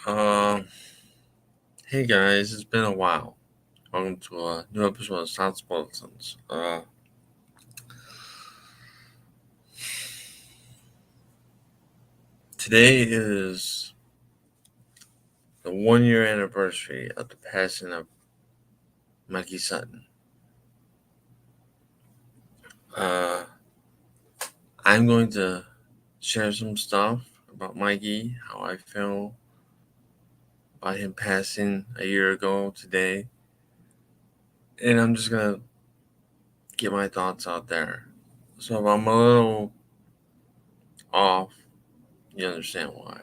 Uh, hey guys, it's been a while. Welcome to a new episode of South Bulletins. Today is the 1 year anniversary of the passing of Mikey Sutton. Uh, I'm going to share some stuff about Mikey, how I feel about him passing a year ago today, and I'm just gonna get my thoughts out there. So if I'm a little off, you understand why.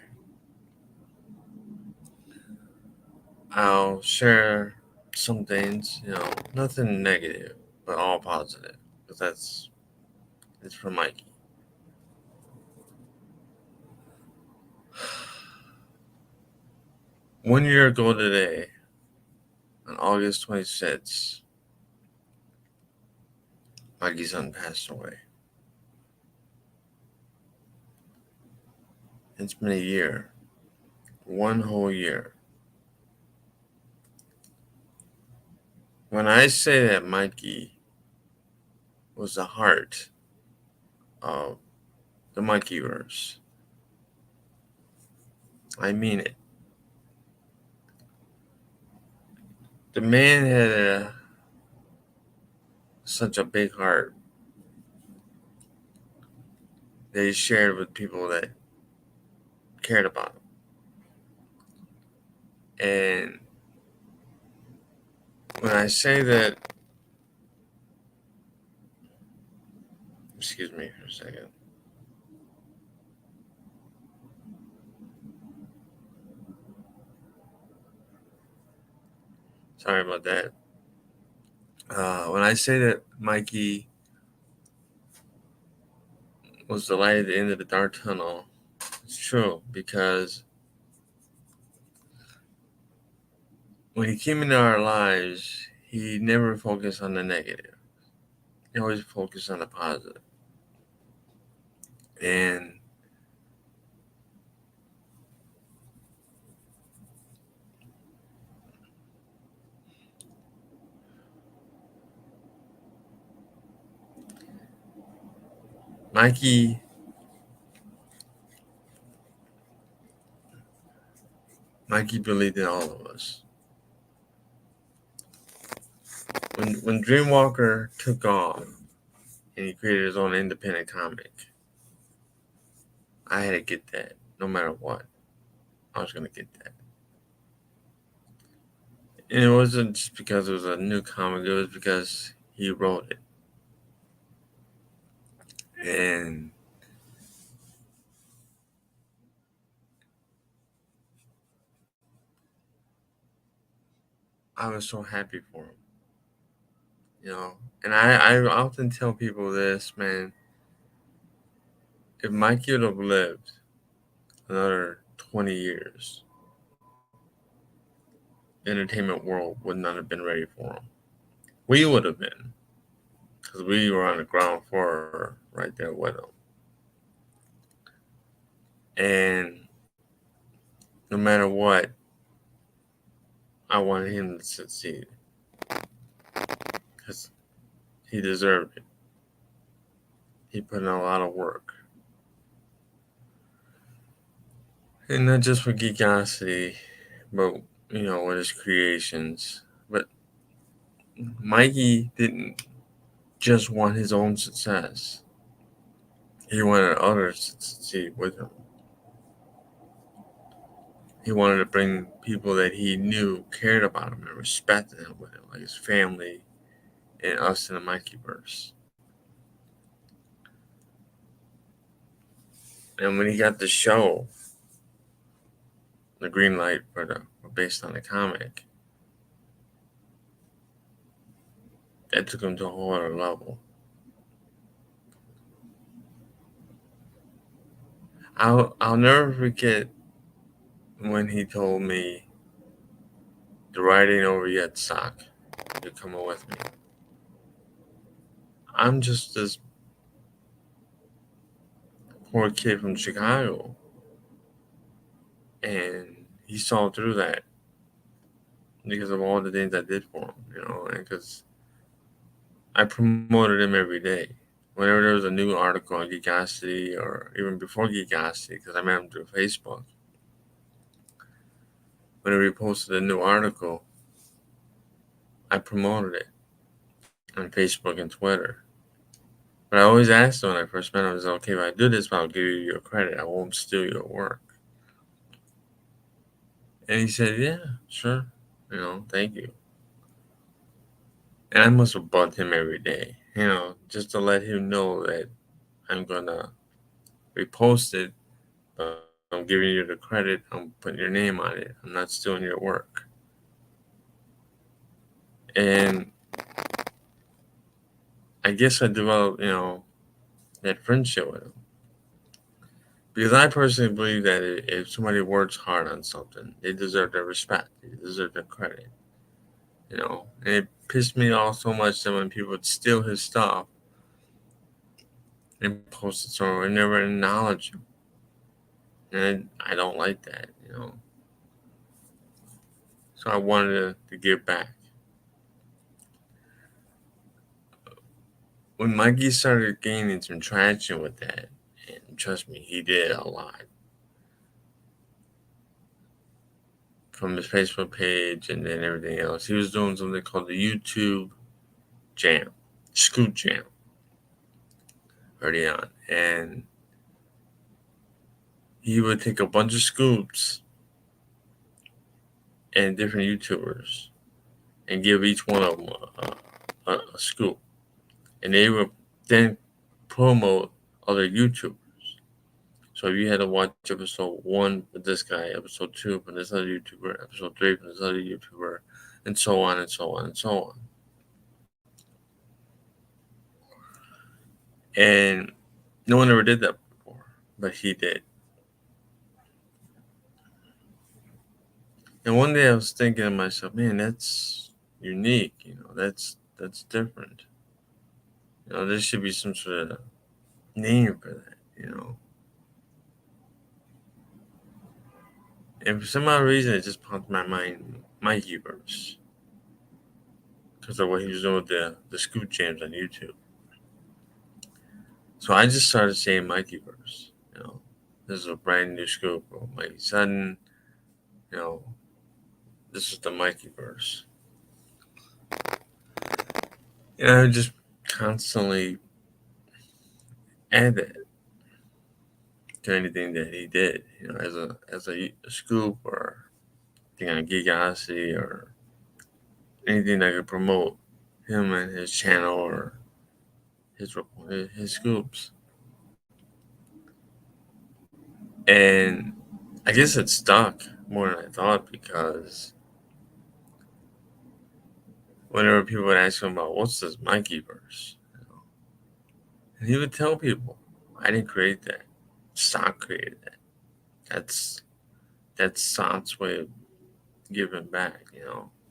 I'll share some things, nothing negative, but all positive, because it's for Mikey. One year ago today, on August 26th, Mikey's son passed away. It's been a year, one whole year. When I say that Mikey was the heart of the mikeyverse, I mean it. The man had such a big heart that he shared with people that cared about him. And when I say that, excuse me for a second. Sorry about that. When I say that Mikey was the light at the end of the dark tunnel, it's true because when he came into our lives, he never focused on the negative. He always focused on the positive. And Mikey believed in all of us. When Dreamwalker took off and he created his own independent comic, I had to get that no matter what. I was gonna get that. And it wasn't just because it was a new comic, it was because he wrote it. And I was so happy for him, And I often tell people this, man. If Mikey would have lived another 20 years, the entertainment world would not have been ready for him. We would have been, because we were on the ground floor right there with him. And no matter what, I wanted him to succeed because he deserved it. He put in a lot of work. And not just for geekosity, but, with his creations. But Mikey didn't just want his own success. He wanted others to succeed with him. He wanted to bring people that he knew cared about him and respected him with him, like his family and us in the mikeyverse. And when he got the show, the green light based on the comic, that took him to a whole other level. I'll never forget when he told me, "The ride ain't over yet, Sock. You're coming with me." I'm just this poor kid from Chicago, and he saw through that because of all the things I did for him, and because I promoted him every day. Whenever there was a new article on Geekosity, or even before Geekosity, because I met him through Facebook, whenever he posted a new article, I promoted it on Facebook and Twitter. But I always asked him when I first met him, I was okay, if I do this, but I'll give you your credit. I won't steal your work. And he said, yeah, sure. Thank you. And I must have bugged him every day, just to let him know that I'm going to repost it, but I'm giving you the credit. I'm putting your name on it. I'm not stealing your work. And I guess I developed, that friendship with him. Because I personally believe that if somebody works hard on something, they deserve their respect. They deserve their credit. And it pissed me off so much that when people would steal his stuff and post it somewhere and never acknowledge him. And I don't like that. So I wanted to give back. When Mikey started gaining some traction with that, and trust me, he did a lot. From his Facebook page and then everything else. He was doing something called the YouTube Jam, Scoop Jam, early on. And he would take a bunch of scoops and different YouTubers and give each one of them a scoop. And they would then promote other YouTubers. So if you had to watch episode 1 with this guy, episode 2 from this other YouTuber, episode 3 from this other YouTuber, and so on and so on and so on. And no one ever did that before, but he did. And one day I was thinking to myself, man, that's unique. That's different. There should be some sort of name for that. And for some odd reason, it just popped in my mind, mikeyverse, because of what he was doing with the scoop jams on YouTube. So I just started saying mikeyverse. This is a brand new scoop of Mikey Sutton. This is the mikeyverse. I would just constantly add that to anything that he did, as a scoop or thing on Geekosity or anything that could promote him and his channel or his scoops. And I guess it stuck more than I thought, because whenever people would ask him about what's this mikeyverse, and he would tell people, I didn't create that. Stock created that. That's Sot's way of giving back,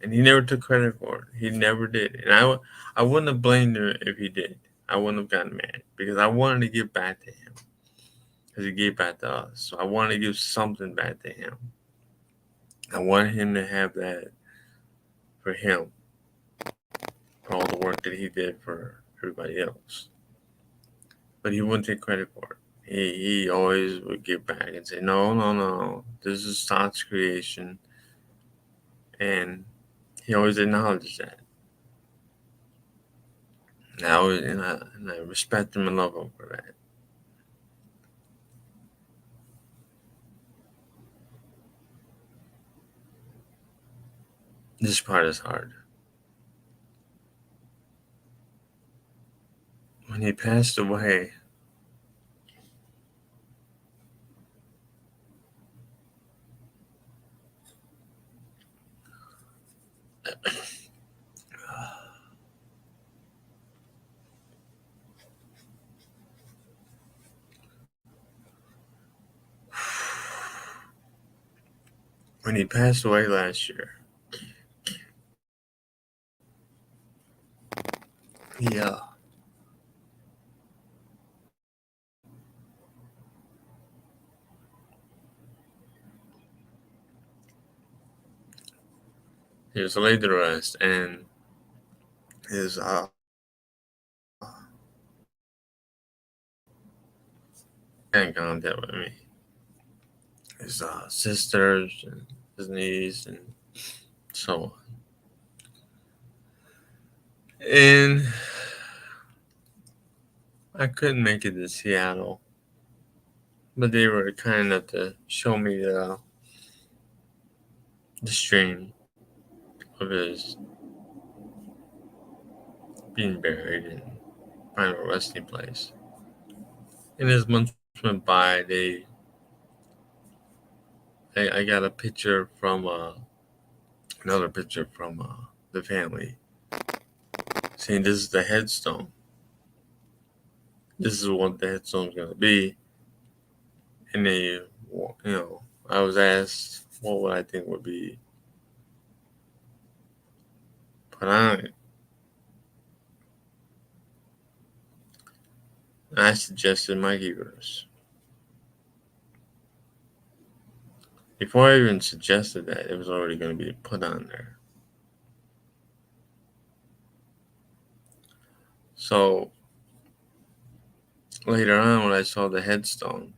And he never took credit for it. He never did. And I wouldn't have blamed him if he did. I wouldn't have gotten mad, because I wanted to give back to him, because he gave back to us. So I wanted to give something back to him. I wanted him to have that for him, for all the work that he did for everybody else. But he wouldn't take credit for it. He always would give back and say, no, this is Sot's creation. And he always acknowledged that. And I respect him and love him for that. This part is hard. When he passed away, last year, yeah, he was laid to rest, and his in contact with me. His sisters and his niece and so on. And I couldn't make it to Seattle, but they were kind enough to show me the stream of his being buried and final resting place. And as months went by, I got a picture from another picture from the family saying this is the headstone. This is what the headstone's gonna be. And I was asked what would I think would be put on it. And I suggested mikeyverse. Before I even suggested that, it was already going to be put on there. So later on, when I saw the headstone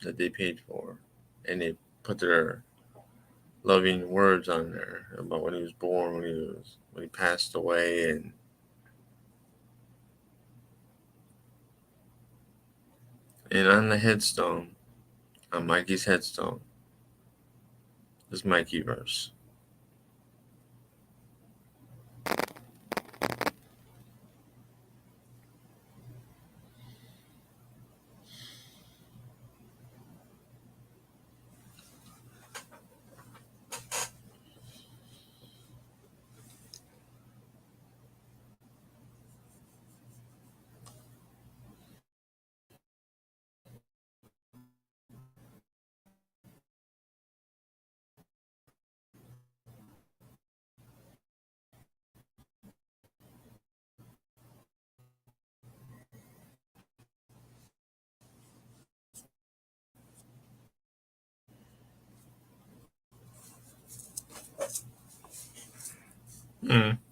that they paid for, and they put their loving words on there about when he was born, when he passed away, and on the headstone, on Mikey's headstone, is mikeyverse. Mm.